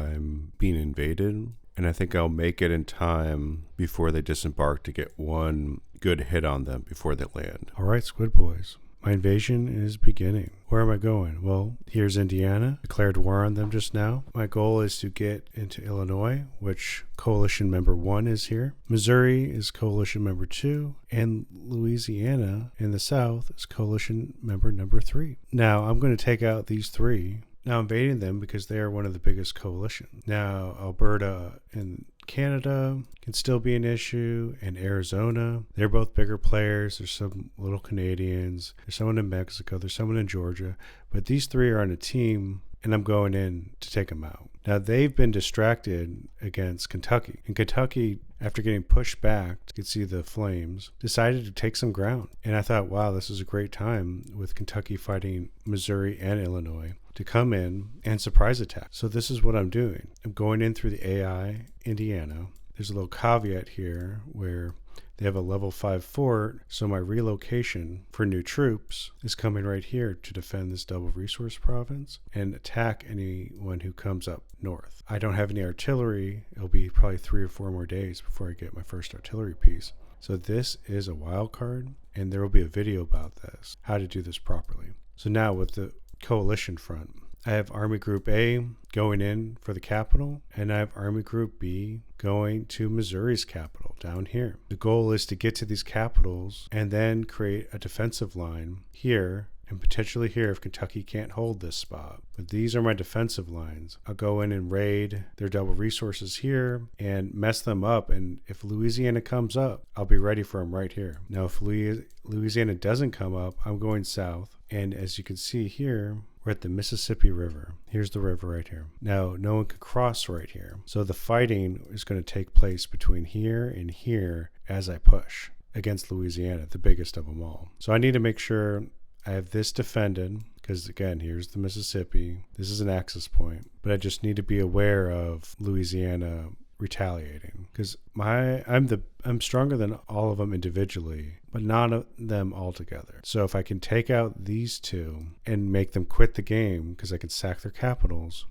I'm being invaded, and I think I'll make it in time before they disembark to get one good hit on them before they land. All right, Squid Boys. My invasion is beginning. Where am I going? Well, here's Indiana. Declared war on them just now. My goal is to get into Illinois, which coalition member 1 is here. Missouri is coalition member 2. And Louisiana in the south is coalition member number 3. Now, I'm going to take out these 3. Now invading them because they are one of the biggest coalitions. Now, Alberta and Canada can still be an issue, and Arizona. They're both bigger players. There's some little Canadians. There's someone in Mexico. There's someone in Georgia. But these 3 are on a team, and I'm going in to take them out. Now, they've been distracted against Kentucky. And Kentucky, after getting pushed back, you could see the flames, decided to take some ground. And I thought, wow, this is a great time with Kentucky fighting Missouri and Illinois to come in and surprise attack. So this is what I'm doing. I'm going in through the AI, Indiana. There's a little caveat here where they have a level 5 fort, so my relocation for new troops is coming right here to defend this double resource province and attack anyone who comes up north. I don't have any artillery. It'll be probably 3 or 4 more days before I get my first artillery piece. So this is a wild card, and there will be a video about this, how to do this properly. So now with the coalition front, I have Army Group A going in for the capital, and I have Army Group B going to Missouri's capital down here. The goal is to get to these capitals and then create a defensive line here and potentially here if Kentucky can't hold this spot. But these are my defensive lines. I'll go in and raid their double resources here and mess them up, and if Louisiana comes up, I'll be ready for them right here. Now, if Louisiana doesn't come up, I'm going south, and as you can see here, we're at the Mississippi River. Here's the river right here. Now, no one can cross right here. So the fighting is going to take place between here and here as I push against Louisiana, the biggest of them all. So I need to make sure I have this defended, because again, here's the Mississippi. This is an access point, but I just need to be aware of Louisiana retaliating, because I'm stronger than all of them individually, but not of them all together. So if I can take out these 2 and make them quit the game, because I can sack their capitals,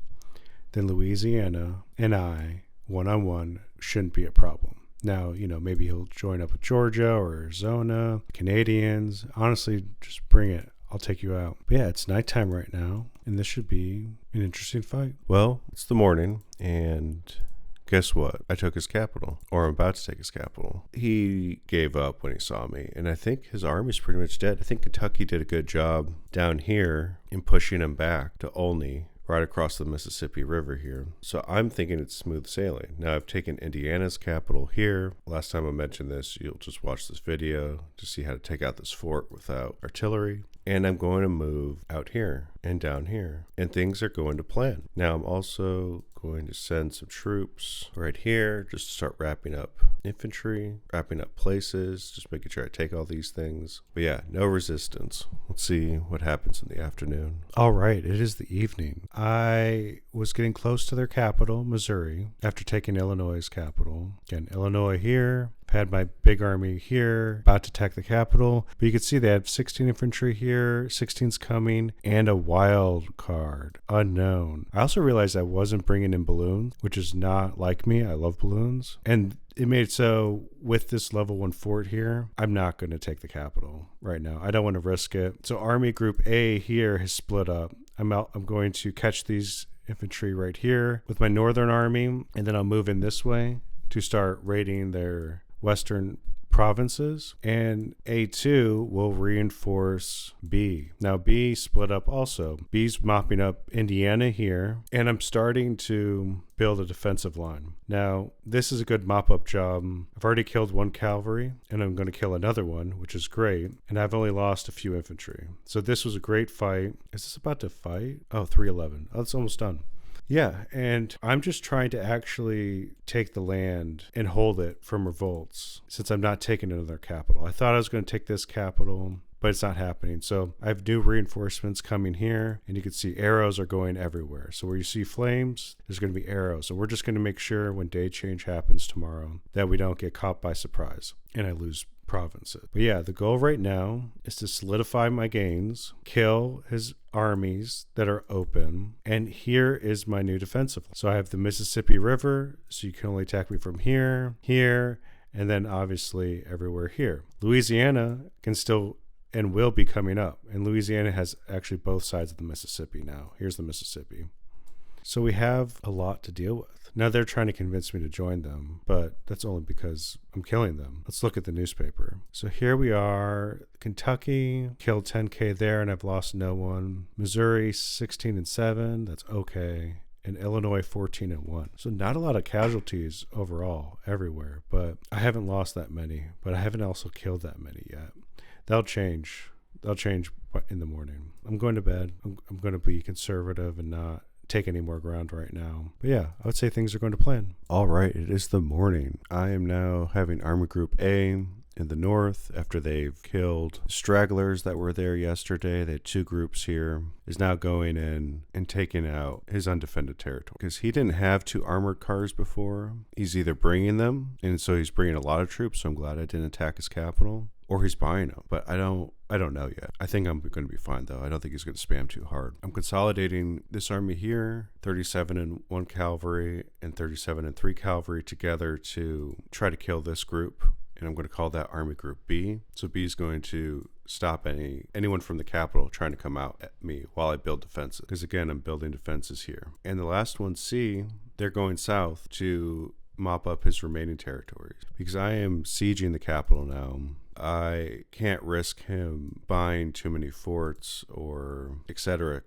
then Louisiana and I, one-on-one, shouldn't be a problem. Now, maybe he'll join up with Georgia or Arizona, Canadians. Honestly, just bring it. I'll take you out. But yeah, it's nighttime right now, and this should be an interesting fight. Well, it's the morning, and guess what? I took his capital, or I'm about to take his capital. He gave up when he saw me, and I think his army's pretty much dead. I think Kentucky did a good job down here in pushing him back to Olney, right across the Mississippi River here. So I'm thinking it's smooth sailing. Now I've taken Indiana's capital here. Last time I mentioned this, you'll just watch this video to see how to take out this fort without artillery. And I'm going to move out here and down here, and things are going to plan. Now I'm also going to send some troops right here just to start wrapping up infantry, wrapping up places, just making sure I take all these things. But yeah, no resistance. Let's see what happens in the afternoon. All right, it is the evening. I was getting close to their capital, Missouri, after taking Illinois' capital. Again, Illinois here. I've had my big army here, about to attack the capital. But you can see they have 16 infantry here, 16's coming, and a wild card, unknown. I also realized I wasn't bringing in balloons, which is not like me. I love balloons. And it made it so with this level 1 fort here, I'm not going to take the capital right now. I don't want to risk it. So Army Group A here has split up. I'm going to catch these infantry right here with my northern army, and then I'll move in this way to start raiding their western provinces, and A2 will reinforce B. Now B split up also. B's mopping up Indiana here, and I'm starting to build a defensive line. Now this is a good mop-up job. I've already killed 1 cavalry, and I'm going to kill another one, which is great, and I've only lost a few infantry. So this was a great fight. Is this about to fight? Oh, 311. Oh, it's almost done. Yeah, and I'm just trying to actually take the land and hold it from revolts, since I'm not taking another capital. I thought I was going to take this capital, but it's not happening. So I have new reinforcements coming here, and you can see arrows are going everywhere. So where you see flames, there's going to be arrows. So we're just going to make sure when day change happens tomorrow that we don't get caught by surprise and I lose provinces. But yeah, the goal right now is to solidify my gains, kill his armies that are open, and here is my new defensive. So I have the Mississippi River, so you can only attack me from here, here, and then obviously everywhere here. Louisiana can still and will be coming up, and Louisiana has actually both sides of the Mississippi now. Here's the Mississippi. So we have a lot to deal with. Now they're trying to convince me to join them, but that's only because I'm killing them. Let's look at the newspaper. So here we are. Kentucky killed 10K there, and I've lost no one. Missouri 16-7. That's okay. And Illinois 14-1. So not a lot of casualties overall everywhere, but I haven't lost that many. But I haven't also killed that many yet. That'll change. They'll change in the morning. I'm going to bed. I'm going to be conservative and not take any more ground right now. But yeah, I would say things are going to plan. All right, it is the morning. I am now having Army Group A in the north after they've killed stragglers that were there yesterday. They had 2 groups here. Is now going in and taking out his undefended territory because he didn't have 2 armored cars before. He's either bringing them, and so he's bringing a lot of troops, so I'm glad I didn't attack his capital, or he's buying them, but I don't know yet. I think I'm going to be fine though. I don't think he's going to spam too hard. I'm consolidating this army here, 37 and 1 cavalry and 37 and 3 cavalry together to try to kill this group. And I'm going to call that Army Group B. So B is going to stop anyone from the capital trying to come out at me while I build defenses. Because again, I'm building defenses here. And the last one, C, they're going south to mop up his remaining territories. Because I am sieging the capital now. I can't risk him buying too many forts or et cetera,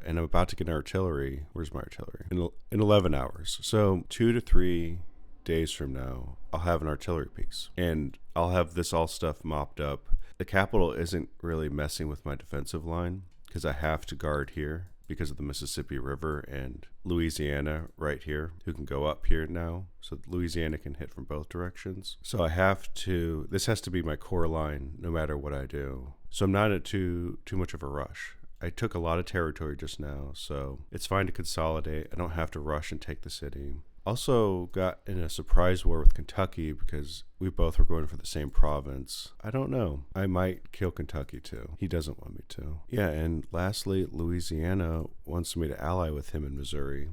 and I'm about to get an artillery. Where's my artillery? In 11 hours. So 2 to 3 days from now, I'll have an artillery piece and I'll have this all stuff mopped up. The capital isn't really messing with my defensive line because I have to guard here because of the Mississippi River and Louisiana right here, who can go up here now. So Louisiana can hit from both directions. So I have to, this has to be my core line no matter what I do. So I'm not at too much of a rush. I took a lot of territory just now, so it's fine to consolidate. I don't have to rush and take the city. Also got in a surprise war with Kentucky because we both were going for the same province. I don't know. I might kill Kentucky too. He doesn't want me to. Yeah, and lastly, Louisiana wants me to ally with him in Missouri.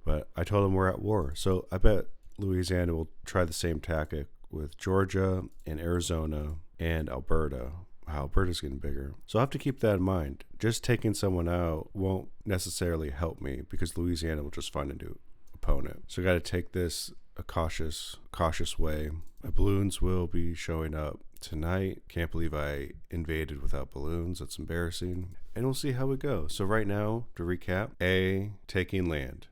But I told him we're at war. So I bet Louisiana will try the same tactic with Georgia and Arizona and Alberta. Wow, Alberta's getting bigger. So I have to keep that in mind. Just taking someone out won't necessarily help me because Louisiana will just find a new opponent. So I got to take this a cautious way. My balloons will be showing up tonight. Can't believe I invaded without balloons. That's embarrassing. And we'll see how we go. So right now, to recap, A, taking land,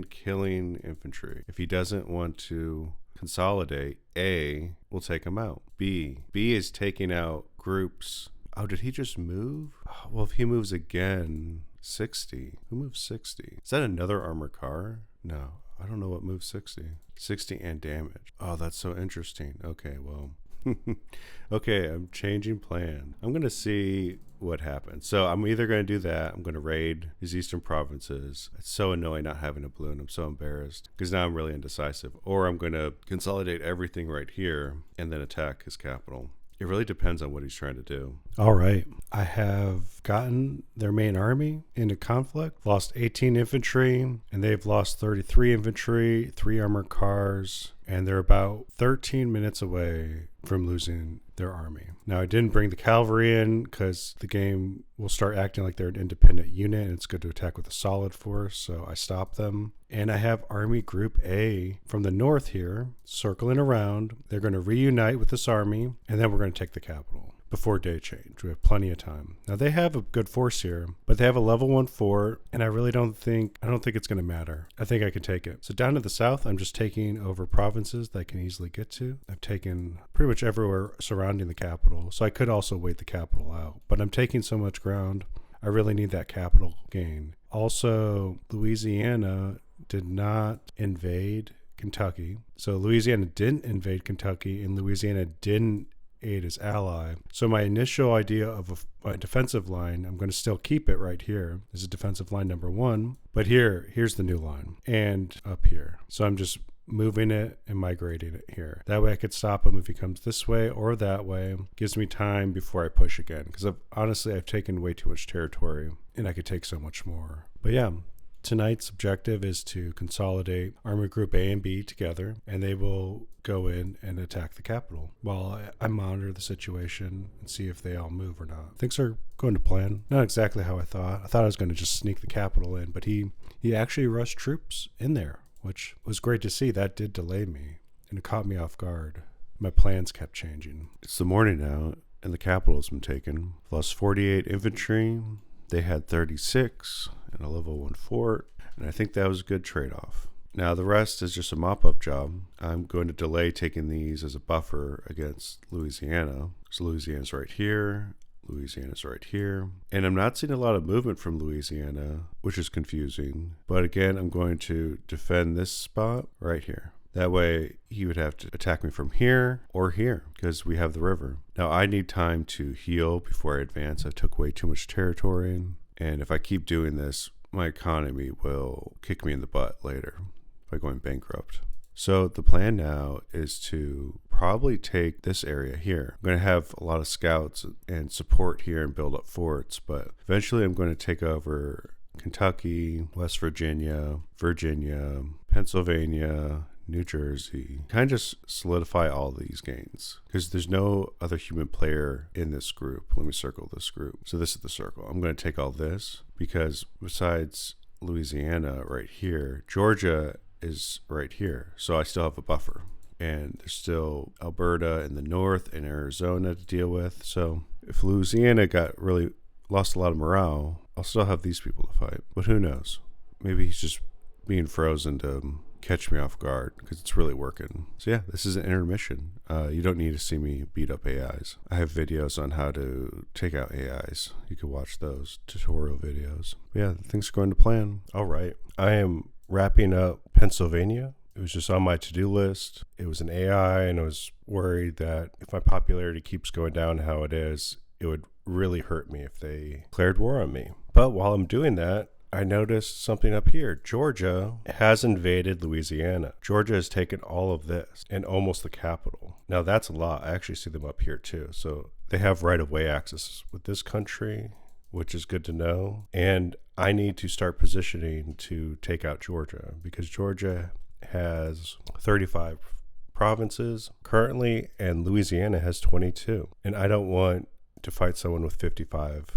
killing infantry. If he doesn't want to consolidate, A, we'll take him out. B is taking out groups. Oh, did he just move? Well, if he moves again, 60. Who moves 60? Is that another armored car? No, I don't know what moves 60. 60 and damage. Oh, that's so interesting. Okay, well, okay, I'm changing plan. I'm going to see what happens. So I'm either going to do that. I'm going to raid his eastern provinces. It's so annoying not having a balloon. I'm so embarrassed because now I'm really indecisive. Or I'm going to consolidate everything right here and then attack his capital. It really depends on what he's trying to do. All right. I have gotten their main army into conflict, lost 18 infantry, and they've lost 33 infantry, 3 armored cars, and they're about 13 minutes away from losing their army. Now, I didn't bring the cavalry in because the game will start acting like they're an independent unit and it's good to attack with a solid force, so I stopped them. And I have Army Group A from the north here, circling around. They're going to reunite with this army, and then we're going to take the capital before day change. We have plenty of time. Now, they have a good force here, but they have a level 1 fort, and I don't think it's going to matter. I think I can take it. So down to the south, I'm just taking over provinces that I can easily get to. I've taken pretty much everywhere surrounding the capital, so I could also wait the capital out, but I'm taking so much ground, I really need that capital gain. Also, Louisiana did not invade Kentucky. So Louisiana didn't invade Kentucky, and Louisiana didn't aid his ally. So my initial idea of a defensive line, I'm going to still keep it right here. This is defensive line number 1. But here's the new line. And up here. So I'm just moving it and migrating it here. That way I could stop him if he comes this way or that way. Gives me time before I push again, because I've taken way too much territory and I could take so much more. But yeah, tonight's objective is to consolidate Army Group A and B together, and they will go in and attack the capital while I monitor the situation and see if they all move or not. Things are going to plan. Not exactly how I thought. I thought I was going to just sneak the capital in, but he actually rushed troops in there, which was great to see. That did delay me, and it caught me off guard. My plans kept changing. It's the morning now, and the capital has been taken. Lost 48 infantry. They had 36 and a level 1 fort, and I think that was a good trade-off. Now the rest is just a mop-up job. I'm going to delay taking these as a buffer against Louisiana. So Louisiana's right here. Louisiana's right here. And I'm not seeing a lot of movement from Louisiana, which is confusing. But again, I'm going to defend this spot right here. That way he would have to attack me from here or here because we have the river. Now I need time to heal before I advance. I took way too much territory. And if I keep doing this, my economy will kick me in the butt later by going bankrupt. So the plan now is to probably take this area here. I'm going to have a lot of scouts and support here and build up forts, but eventually I'm going to take over Kentucky, West Virginia, Pennsylvania, New Jersey, kind of just solidify all these gains because there's no other human player in this group. Let me circle this group. So this is the circle. I'm going to take all this because besides Louisiana right here, Georgia is right here. So I still have a buffer, and there's still Alberta in the north and Arizona to deal with. So if Louisiana lost a lot of morale, I'll still have these people to fight, but who knows? Maybe he's just being frozen to catch me off guard because it's really working. So yeah, this is an intermission. You don't need to see me beat up AIs. I have videos on how to take out AIs. You can watch those tutorial videos. But yeah, things are going to plan. All right. I am wrapping up Pennsylvania. It was just on my to-do list. It was an AI, and I was worried that if my popularity keeps going down how it is, it would really hurt me if they declared war on me. But while I'm doing that, I noticed something up here. Georgia has invaded Louisiana. Georgia has taken all of this and almost the capital. Now that's a lot. I actually see them up here too. So they have right-of-way access with this country, which is good to know. And I need to start positioning to take out Georgia because Georgia has 35 provinces currently and Louisiana has 22. And I don't want to fight someone with 55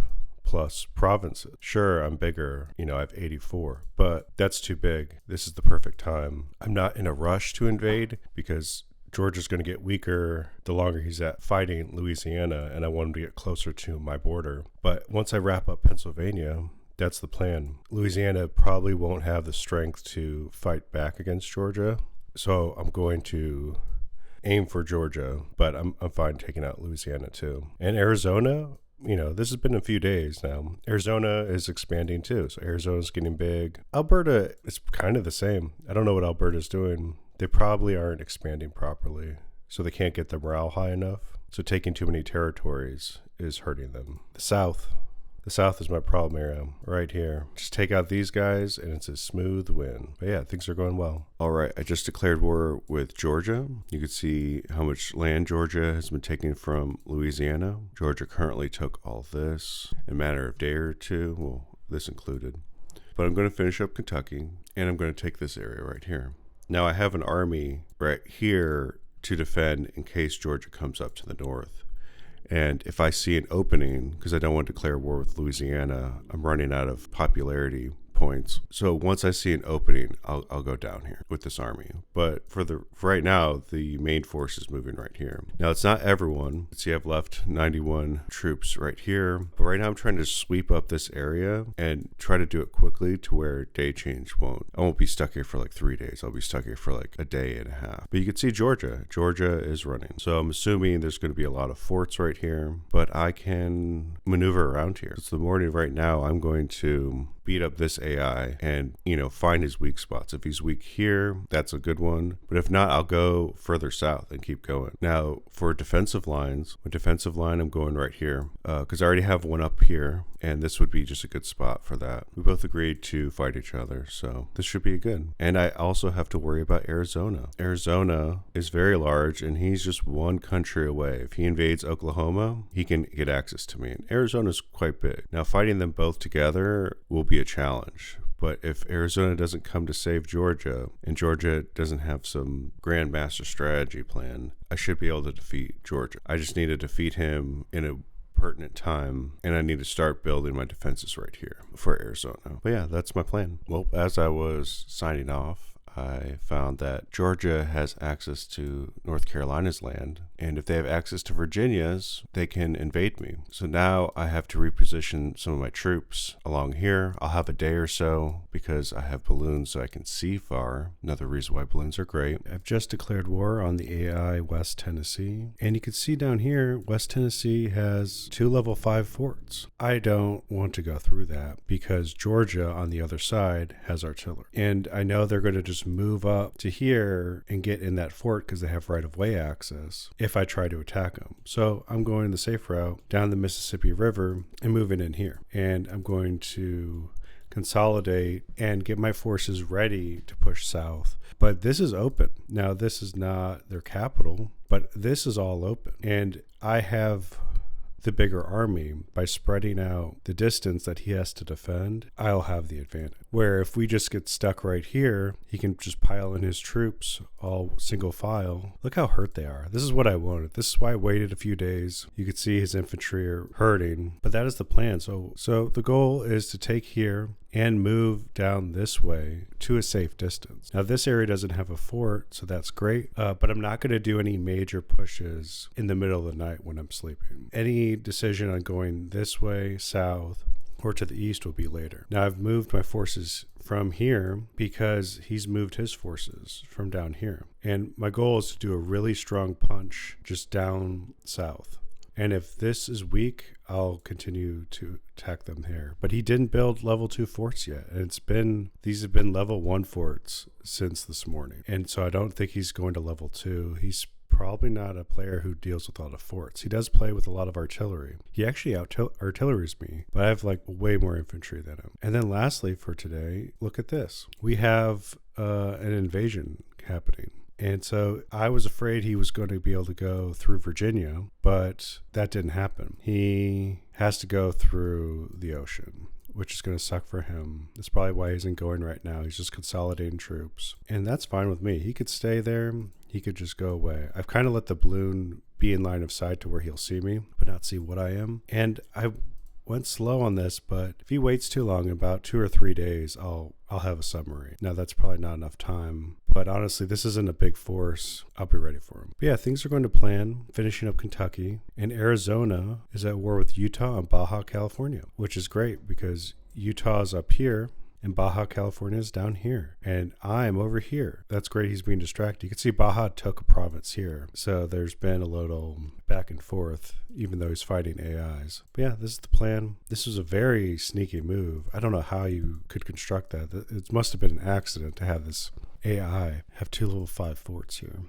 plus provinces. Sure, I'm bigger, I have 84, but that's too big. This is the perfect time. I'm not in a rush to invade because Georgia's going to get weaker the longer he's at fighting Louisiana, and I want him to get closer to my border. But once I wrap up Pennsylvania, that's the plan. Louisiana probably won't have the strength to fight back against Georgia, so I'm going to aim for Georgia, but I'm fine taking out Louisiana too. And Arizona, this has been a few days now. Arizona is expanding too. So Arizona's getting big. Alberta is kind of the same. I don't know what Alberta's doing. They probably aren't expanding properly. So they can't get the morale high enough. So taking too many territories is hurting them. The South is my problem area right here. Just take out these guys and it's a smooth win. But yeah, things are going well. All right, I just declared war with Georgia. You can see how much land Georgia has been taking from Louisiana. Georgia currently took all this in a matter of a day or two. Well, this included. But I'm going to finish up Kentucky and I'm going to take this area right here. Now I have an army right here to defend in case Georgia comes up to the north. And if I see an opening, because I don't want to declare war with Louisiana, I'm running out of popularity points. So once I see an opening, I'll go down here with this army. But for right now, the main force is moving right here. Now, it's not everyone. See, I've left 91 troops right here. But right now, I'm trying to sweep up this area and try to do it quickly to where day change I won't be stuck here for like 3 days. I'll be stuck here for like a day and a half. But you can see Georgia. Georgia is running. So I'm assuming there's going to be a lot of forts right here. But I can maneuver around here. It's the morning right now. I'm going to beat up this AI and, find his weak spots. If he's weak here, that's a good one. But if not, I'll go further south and keep going. Now, for defensive lines, with defensive line, I'm going right here because I already have one up here, and this would be just a good spot for that. We both agreed to fight each other, so this should be good. And I also have to worry about Arizona. Arizona is very large, and he's just one country away. If he invades Oklahoma, he can get access to me. And Arizona's quite big. Now, fighting them both together will be a challenge. But if Arizona doesn't come to save Georgia, and Georgia doesn't have some grandmaster strategy plan, I should be able to defeat Georgia. I just need to defeat him in a pertinent time, and I need to start building my defenses right here for Arizona. But yeah, that's my plan. Well, as I was signing off, I found that Georgia has access to North Carolina's land, and if they have access to Virginia's, they can invade me. So now I have to reposition some of my troops along here. I'll have a day or so because I have balloons so I can see far. Another reason why balloons are great. I've just declared war on the AI West Tennessee, and you can see down here, West Tennessee has 2 level 5 forts. I don't want to go through that because Georgia on the other side has artillery, and I know they're going to just move up to here and get in that fort because they have right-of-way access if I try to attack them. So I'm going the safe route down the Mississippi River and moving in here. And I'm going to consolidate and get my forces ready to push south. But this is open. Now, this is not their capital, but this is all open. And I have the bigger army. By spreading out the distance that he has to defend, I'll have the advantage. Where if we just get stuck right here, he can just pile in his troops all single file. Look how hurt they are. This is what I wanted. This is why I waited a few days. You could see his infantry are hurting, but that is the plan. So the goal is to take here and move down this way to a safe distance. Now, this area doesn't have a fort, so that's great, but I'm not going to do any major pushes in the middle of the night when I'm sleeping. Any decision on going this way, south, or to the east will be later. Now, I've moved my forces from here because he's moved his forces from down here. And my goal is to do a really strong punch just down south. And if this is weak, I'll continue to attack them here. But he didn't build level 2 forts yet. And these have been level 1 forts since this morning. And so I don't think he's going to level 2. He's probably not a player who deals with a lot of forts. He does play with a lot of artillery. He actually artilleries me, but I have like way more infantry than him. And then lastly for today, look at this. We have an invasion happening. And so I was afraid he was going to be able to go through Virginia, but that didn't happen. He has to go through the ocean, which is going to suck for him. That's probably why he isn't going right now. He's just consolidating troops. And that's fine with me. He could stay there. He could just go away. I've kind of let the balloon be in line of sight to where he'll see me, but not see what I am. And I went slow on this, but if he waits too long, in about 2 or 3 days, I'll have a submarine. Now, that's probably not enough time, but honestly, this isn't a big force. I'll be ready for him. But yeah, things are going to plan, finishing up Kentucky, and Arizona is at war with Utah and Baja California, which is great because Utah's up here and Baja California is down here, and I'm over here. That's great. He's being distracted. You can see Baja took a province here, so there's been a little back and forth, even though he's fighting AIs. But yeah, this is the plan. This was a very sneaky move. I don't know how you could construct that. It must have been an accident to have this AI have 2 level 5 forts here.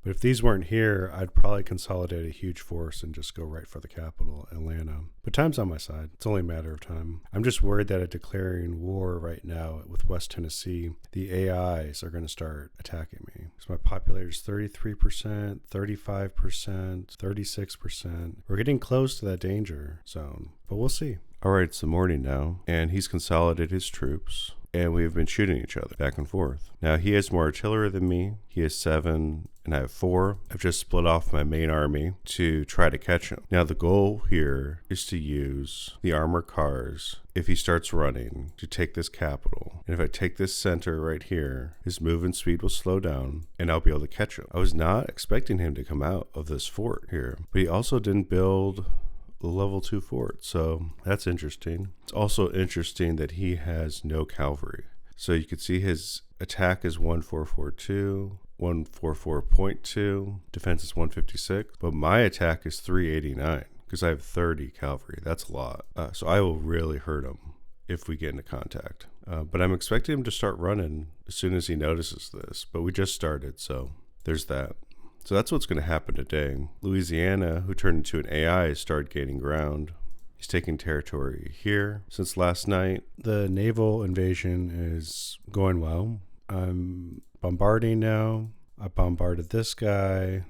But if these weren't here, I'd probably consolidate a huge force and just go right for the capital, Atlanta. But time's on my side. It's only a matter of time. I'm just worried that at declaring war right now with West Tennessee, the AIs are going to start attacking me. So my populator is 33%, 35%, 36%. We're getting close to that danger zone, but we'll see. All right, it's the morning now, and he's consolidated his troops, and we've been shooting each other back and forth. Now, he has more artillery than me. He has 7, and I have 4. I've just split off my main army to try to catch him. Now, the goal here is to use the armored cars, if he starts running, to take this capital. And if I take this center right here, his movement speed will slow down, and I'll be able to catch him. I was not expecting him to come out of this fort here, but he also didn't build the level 2 fort, so that's interesting. It's also interesting that he has no cavalry. So you can see his attack is 1442, 144.2, defense is 156, but my attack is 389 because I have 30 cavalry. That's a lot. So I will really hurt him if we get into contact. But I'm expecting him to start running as soon as he notices this. But we just started, so there's that. So that's what's going to happen today. Louisiana, who turned into an AI, started gaining ground. He's taking territory here. Since last night, the naval invasion is going well. I'm bombarding now. I bombarded this guy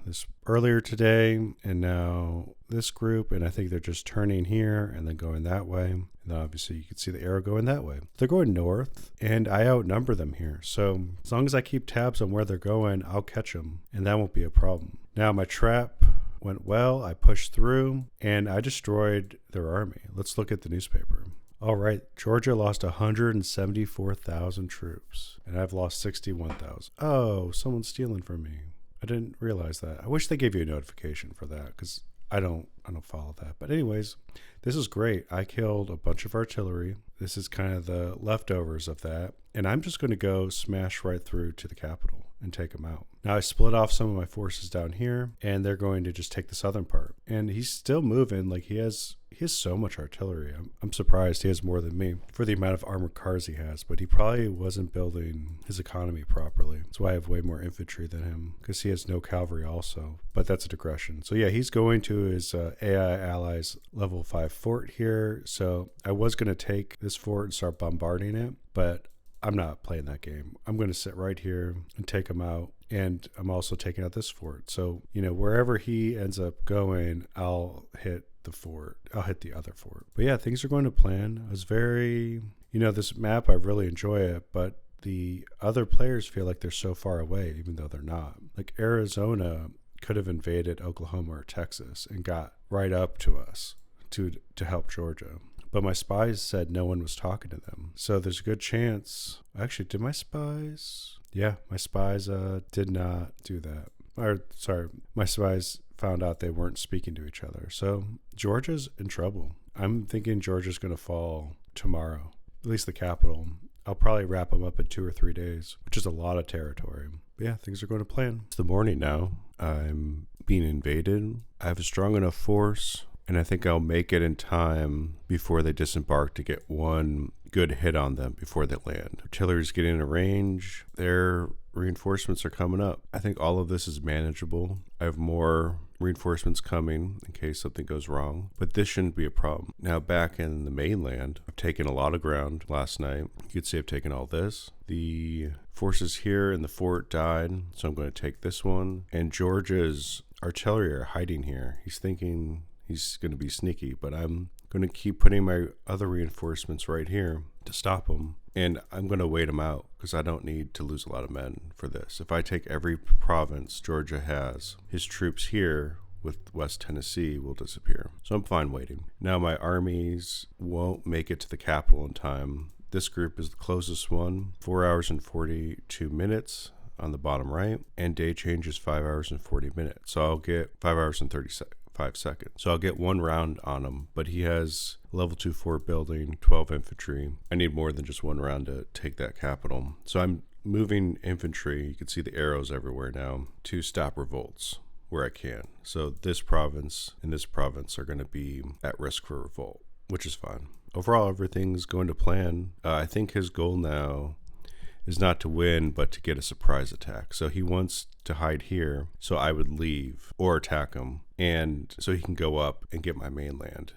earlier today, and now this group, and I think they're just turning here and then going that way. And then obviously you can see the arrow going that way. They're going north, and I outnumber them here. So as long as I keep tabs on where they're going, I'll catch them, and that won't be a problem. Now my trap went well. I pushed through, and I destroyed their army. Let's look at the newspaper. All right, Georgia lost 174,000 troops, and I've lost 61,000. Oh, someone's stealing from me. I didn't realize that. I wish they gave you a notification for that, because I don't follow that. But anyways, this is great. I killed a bunch of artillery. This is kind of the leftovers of that, and I'm just going to go smash right through to the capital and take them out. Now I split off some of my forces down here, and they're going to just take the southern part. And he's still moving. Like he has so much artillery. I'm surprised he has more than me for the amount of armored cars he has, but he probably wasn't building his economy properly. That's why I have way more infantry than him, because he has no cavalry also, but that's a digression. So yeah, he's going to his AI allies level 5 fort here. So I was going to take this fort and start bombarding it, but I'm not playing that game. I'm going to sit right here and take him out. And I'm also taking out this fort. So, wherever he ends up going, I'll hit the fort. I'll hit the other fort. But yeah, things are going to plan. I was very, this map, I really enjoy it, but the other players feel like they're so far away, even though they're not. Like Arizona could have invaded Oklahoma or Texas and got right up to us to help Georgia. But my spies said no one was talking to them. So there's a good chance. Actually, did my spies? Yeah, my spies did not do that. My spies found out they weren't speaking to each other. So Georgia's in trouble. I'm thinking Georgia's going to fall tomorrow, at least the capital. I'll probably wrap them up in 2 or 3 days, which is a lot of territory. But yeah, things are going to plan. It's the morning now. I'm being invaded. I have a strong enough force, and I think I'll make it in time before they disembark to get one good hit on them before they land. Artillery's getting in range. Their reinforcements are coming up. I think all of this is manageable. I have more reinforcements coming in case something goes wrong, but this shouldn't be a problem. Now back in the mainland, I've taken a lot of ground last night. You can see I've taken all this. The forces here in the fort died, so I'm going to take this one. And Georgia's artillery are hiding here. He's thinking he's going to be sneaky, but I'm going to keep putting my other reinforcements right here to stop him. And I'm going to wait him out because I don't need to lose a lot of men for this. If I take every province Georgia has, his troops here with West Tennessee will disappear. So I'm fine waiting. Now my armies won't make it to the capital in time. This group is the closest one, 4 hours and 42 minutes on the bottom right, and day change is 5 hours and 40 minutes. So I'll get 5 hours and 35 seconds. So I'll get one round on him, but he has level 2 fort building, 12 infantry. I need more than just one round to take that capital. So I'm moving infantry, you can see the arrows everywhere now, to stop revolts where I can. So this province and this province are going to be at risk for revolt, which is fine. Overall, everything's going to plan. I think his goal now is not to win, but to get a surprise attack. So he wants to hide here, so I would leave or attack him, and so he can go up and get my mainland.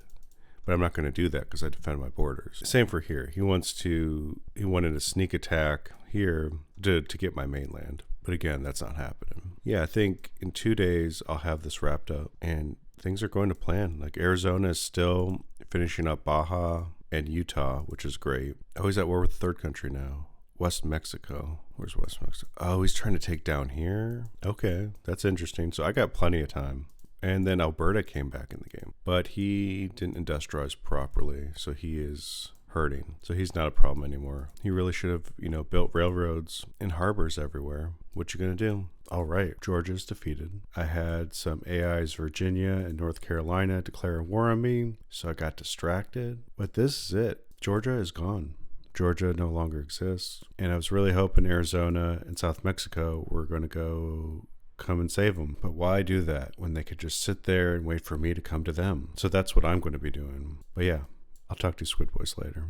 But I'm not going to do that because I defend my borders. Same for here. He wanted a sneak attack here to get my mainland. But again, that's not happening. Yeah, I think in 2 days I'll have this wrapped up, and things are going to plan. Like Arizona is still finishing up Baja and Utah, which is great. Oh, he's at war with the third country now. West Mexico. Where's West Mexico? Oh, he's trying to take down here? Okay, that's interesting. So I got plenty of time. And then Alberta came back in the game. But he didn't industrialize properly, so he is hurting. So he's not a problem anymore. He really should have, built railroads and harbors everywhere. What you gonna do? All right, Georgia's defeated. I had some AIs, Virginia and North Carolina, declare war on me, so I got distracted. But this is it. Georgia is gone. Georgia no longer exists. And I was really hoping Arizona and South Mexico were going to come and save them. But why do that when they could just sit there and wait for me to come to them? So that's what I'm going to be doing. But yeah, I'll talk to you Squid Bois later.